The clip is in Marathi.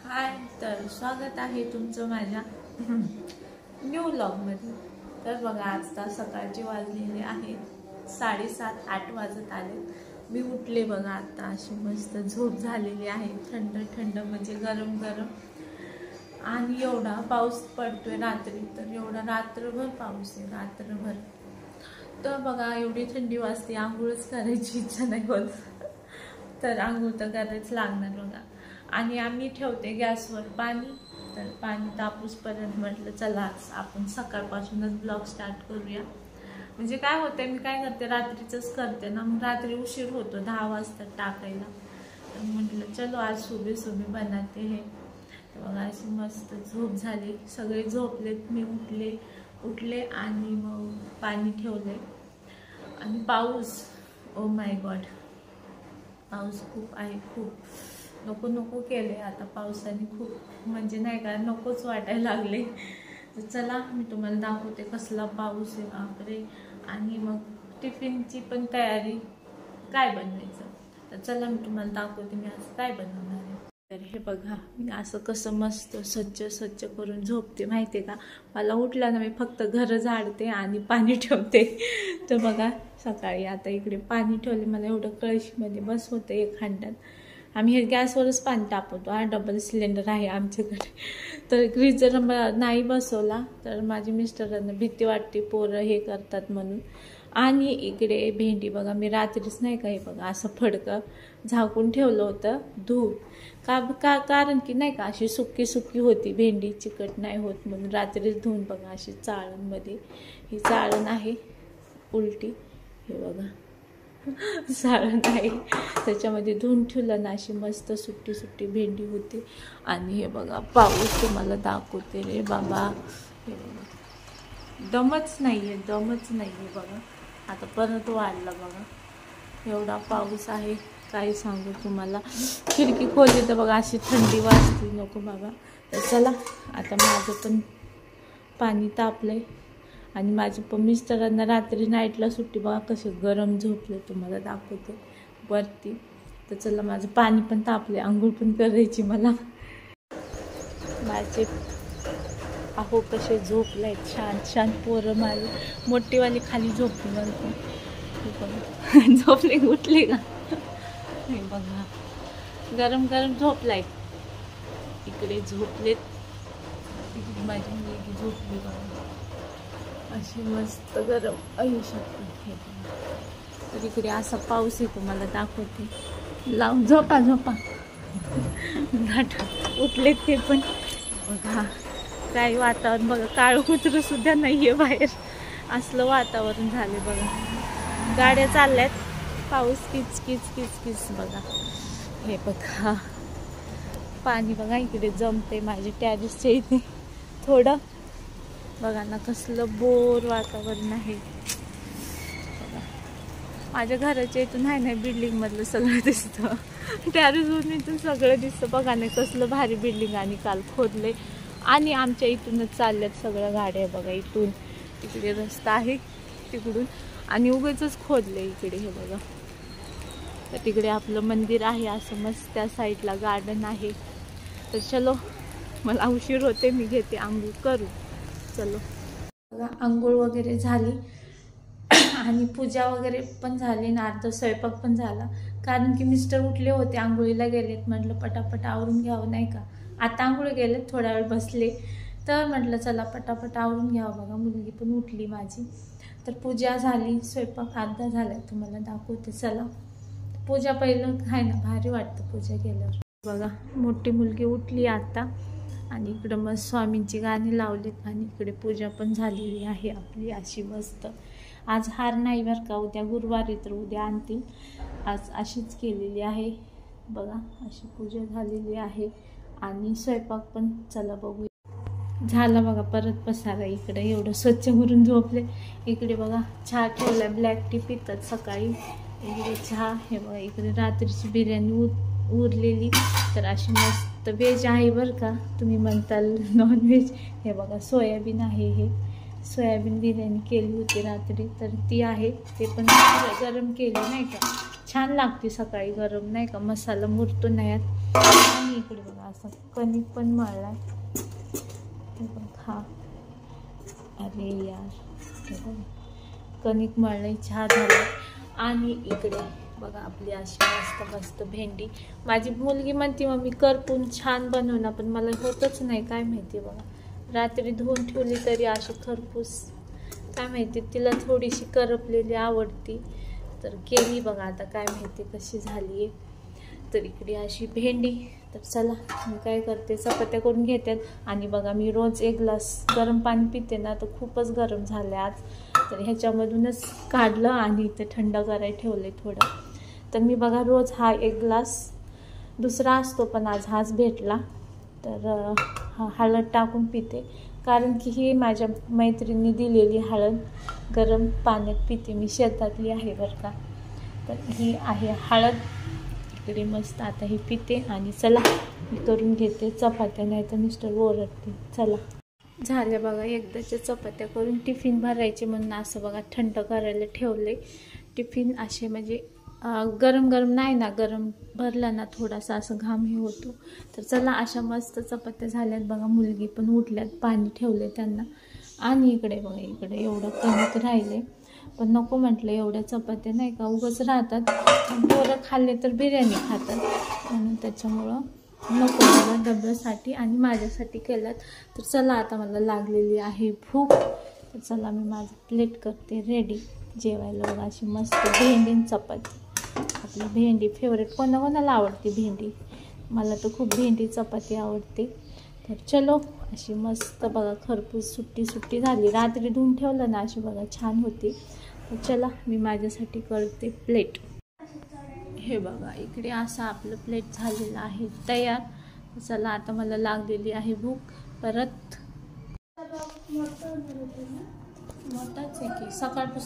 हाय, तर स्वागत आहे तुमचं माझ्या न्यू व्लॉगमध्ये। तर बघा, आता सकाळचे वाजलेले आहेत 7:30-8 वाजत आले। मी उठले बघा, आता अशी मस्त झोप झालेली आहे, थंड थंड म्हणजे गरम गरम। आणि एवढा पाऊस पडतोय रात्री, तर एवढा रात्रभर पाऊस आहे, रात्रभर। तर बघा, एवढी थंडी वाजते, आंघोळच करायची इच्छा नाही होत, तर आंघोळ तर करायच लागणार बघा। आणि आम्ही ठेवते गॅसवर पाणी, तर पाणी तापूसपर्यंत म्हटलं चला आपण सकाळपासूनच ब्लॉग स्टार्ट करूया। म्हणजे काय होते, मी काय करते रात्रीच करते ना, मग रात्री उशीर होतो 10 वाजता टाकायला, तर म्हटलं चलो आज सुबह सुबह बनाते हे। तर बघा, अशी मस्त झोप झाली, सगळे झोपलेत, मी उठले आणि मग पाणी ठेवले। आणि पाऊस, ओ माय गॉड, पाऊस खूप आहे, खूप नको नको केले आता पावसाने, खूप म्हणजे नाही का नकोच वाटायला लागले। तर चला मी तुम्हाला दाखवते कसला पाऊस आहे, बापरे। आणि मग टिफिनची पण तयारी, काय बनवायचं, तर चला मी तुम्हाला दाखवते मी आज काय बनवणार आहे। तर हे बघा, मी असं कसं मस्त स्वच्छ करून झोपते माहिती आहे का। मला उठला ना, मी फक्त घर झाडते आणि पाणी ठेवते। तर बघा, सकाळी आता इकडे पाणी ठेवले, मला एवढं कळशीमध्ये बस होतं एक हांड्यात। आम्ही हे गॅसवरच पाणी तापवतो, हा डबल सिलेंडर आहे आमच्याकडे। तर ग्रीजर नाही बसवला, तर माझ्या मिस्टरांना भीती वाटते, पोरं हे करतात म्हणून। आणि इकडे भेंडी बघा, मी रात्रीच नाही का हे बघा असं फडकं झाकून ठेवलं होतं धूप, कारण की नाही का अशी सुकी होती भेंडी, चिकट नाही होत म्हणून रात्रीच धुवून बघा अशी चाळणमध्ये, ही चाळण आहे उलटी, हे बघा सारण आहे, त्याच्यामध्ये धुवून ठेवलं ना, अशी मस्त सुट्टी भेंडी होती। आणि हे बघा पाऊस तुम्हाला दाखवते रे बाबा, हे बघा दमच नाहीये बघा, आता परत वाढला बघा, एवढा पाऊस आहे काय सांगू तुम्हाला। खिडकी खोलली तर बघा अशी थंडी वाजते, नको बाबा। तर चला, आता माझं पण पाणी तापलंय आणि माझे पण मिस्टरांना रात्री नाईटला सुट्टी, बघा कसे गरम झोपले, तुम्हाला दाखवते वरती। तर चला, माझं पाणी पण तापले, आंघोळ पण करायची मला। माझे अहो कसे झोपले छान पोरं, माझी मोठीवाली खाली झोपली बघा, झोपले उठले का, हे बघा गरम झोपलाय, इकडे झोपलेत, इकडे माझी मुलगी झोपली बघा अशी मस्त गरम आयुष्यात। तर इकडे असा पाऊस आहे, तुम्हाला दाखवते, लावून झोपा उठलेत ते पण बघा। काय वातावरण बघा, काळं कुत्रं सुद्धा नाहीये बाहेर, असलं वातावरण झाले बघा। गाड्या चालल्यात, पाऊस किच बघा, हे बघा पाणी बघा इकडे जमते माझ्या टेरेसच्या इथे थोडं, बघा ना कसलं बोर वातावरण आहे बघा। माझ्या घराच्या इथून आहे ना बिल्डिंग मधलं सगळं दिसतं, टेरेसवरून इथून सगळं दिसतं बघा ना, कसलं भारी बिल्डिंग आणि काल खोदले। आणि आमच्या इथूनच चालल्यात सगळ्या गाड्या बघा, इथून तिकडे रस्ता आहे तिकडून, आणि उगाचच खोदले इकडे, हे बघा। तर तिकडे आपलं मंदिर आहे असं मस्त, त्या साईडला गार्डन आहे। तर चलो, मला उशीर होते, मी घेते आंघोळ करू, चलो। बघा आंघोळ वगैरे झाली आणि पूजा वगैरे पण झाली ना, अर्धा स्वयंपाक पण झाला, कारण की मिस्टर उठले होते, आंघोळीला गेलेत, म्हटलं पटापट आवरून घ्यावं नाही का। आता आंघोळ गेलेत, थोडा वेळ बसले, तर म्हटलं चला पटापट आवरून घ्यावं, बघा मुलगी पण उठली माझी। तर पूजा झाली, स्वयंपाक अर्धा झालाय, तुम्हाला दाखवते चला। पूजा पहिलं आहे ना, भारी वाटतं पूजा केल्यावर बघा। मोठी मुलगी उठली आता, आणि इकडं मग स्वामींची गाणी लावलीत, आणि इकडे पूजा पण झालेली आहे आपली अशी मस्त। आज हार नाही बरं का, उद्या गुरुवारी, तर उद्या आणतील, आज अशीच केलेली आहे बघा, अशी पूजा झालेली आहे। आणि स्वयंपाक पण चला बघू झाला बघा। परत पसारा इकडे, एवढं स्वच्छ करून झोपले। इकडे बघा चहा ठेवला, ब्लॅक टी पितात सकाळी, इकडे चहा, हे बघा इकडे रात्रीची बिर्याणी उरलेली, तर अशी मस्त व्हेज आहे बरं का, तुम्ही म्हणताल नॉन व्हेज, हे बघा सोयाबीन आहे, हे सोयाबीन बिर्याणी केली होती रात्री, तर ती आहे, ते पण गरम केली नाही का, छान लागते सकाळी गरम नाही का, मसाला मुरतो नाही, आणि इकडे बघा असं कणिक पण मळलाय. हा अरे यार, कणिक मळलंय, चहा झाला. आणि इकडे बघा आपली अशी मस्त मस्त भेंडी. माझी मुलगी म्हणते मम्मी करपून छान बनव ना, पण मला होतच नाही, काय माहिती. बघा रात्री धुवून ठेवली तरी अशी खरपूस, काय माहिती, तिला थोडीशी करपलेली आवडती, तर केली बघा. आता काय माहिती कशी झाली आहे. तर इकडे अशी भेंडी. तर चला मी काय करते, चपात्या करून घेतात. आणि बघा मी रोज 1 ग्लास गरम पाणी पिते ना, तर खूपच गरम झालं आज, तर ह्याच्यामधूनच काढलं आणि इथे थंड करायला ठेवले थोडं. तर मी बघा रोज हा 1 ग्लास दुसरा असतो, पण आज हाच भेटला, तर हळद टाकून पिते. कारण की ही माझ्या मैत्रिणी दिलेली हळद गरम पाण्यात पिते मी, शेतातली आहे बरं का. तर ही आहे हळद. इकडे मस्त आता ही पिते. आणि चला मी करून घेते चपात्या, नाही तर मिस्टर ओरडते. चला झाल्या बघा एकदाच्या चपात्या करून. टिफिन भरायचे म्हणून असं बघा थंड करायला ठेवले. टिफिन असे म्हणजे गरम गरम नाही ना, गरम भरला ना थोडासा असं घाम हे होतो. तर चला अशा मस्त चपात्या झाल्यात बघा. मुलगी पण उठल्यात, पाणी ठेवले त्यांना. आणि इकडे बघा, इकडे एवढं कणिक राहिले, पण नको म्हटलं, एवढ्या चपात्या नाही का उगाच राहतात, पोरं खाल्ले तर बिर्याणी खातात, म्हणून त्याच्यामुळं नको मला डब्यासाठी आणि माझ्यासाठी केल्यात. तर चला आता मला लागलेली आहे भूक, तर चला मी माझं प्लेट करते रेडी जेवायला. बघा अशी मस्त भेंडी चपाती. आपली भेंडी फेवरेट, कोणाकोणाला आवडते भेंडी, मला तर खूप भेंडी चपाती आवडते. तर चलो अशी मस्त बघा खरपूस सुट्टी सुट्टी झाली, रात्री धुवून ठेवलं ना अशी बघा छान होती. तर चला मी माझ्यासाठी करते प्लेट. हे बघा इकडे असं आपलं प्लेट झालेलं आहे तयार. चला आता मला लागलेली आहे भूक. परत मोठाच आहे की सकाळपासून